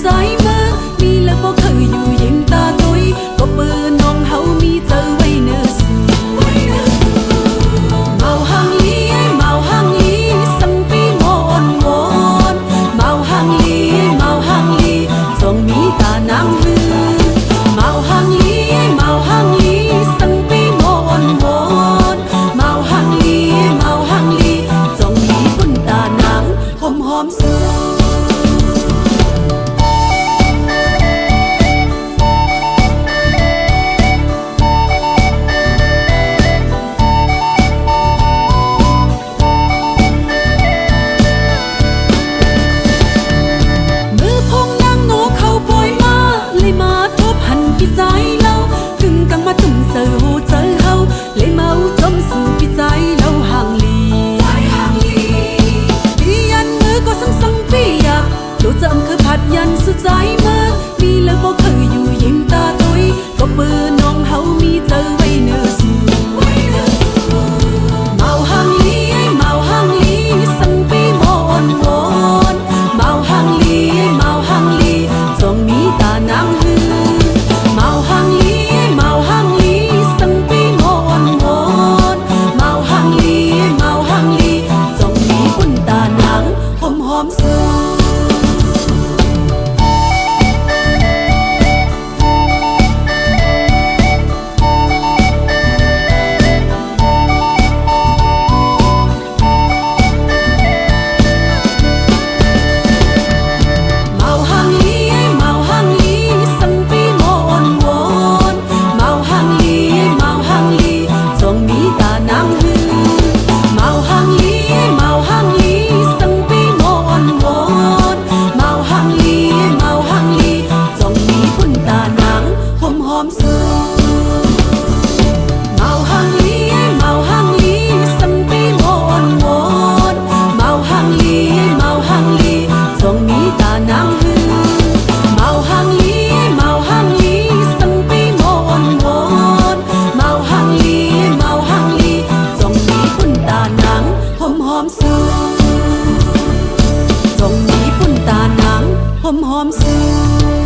ใจเมื่อมีแล้วบ่เคยอยู่ยิงตาตุยก็เปิดน้องเฮามีเจอไว้เนื้อสูเมาหังลีเมาหังลีสังปีงอนวอนเมาหังลีเมาหังลีจงมีตานางฮือเมาหังลีเมาหังลีสังปีงอนวอนเมาหังลีเมาหังลีจงมีคุณตานางหอมหอมสูยันสุดใจเมื่อมีแล้วบ่เคยอยู่ยิงตาตุยก็เปิดน้องเฮามีเจอไว้เนื้อสูเมาหังลีเมาหังลีสังปีงอนวอนเมาหังลีเมาหังลีจงมีตานางฮือเมาหังลีเมาหังลีสังปีงอนวอนเมาหังลีเมาหังลีจงมีคุณตานางหอมหอมสูหอมหอมสู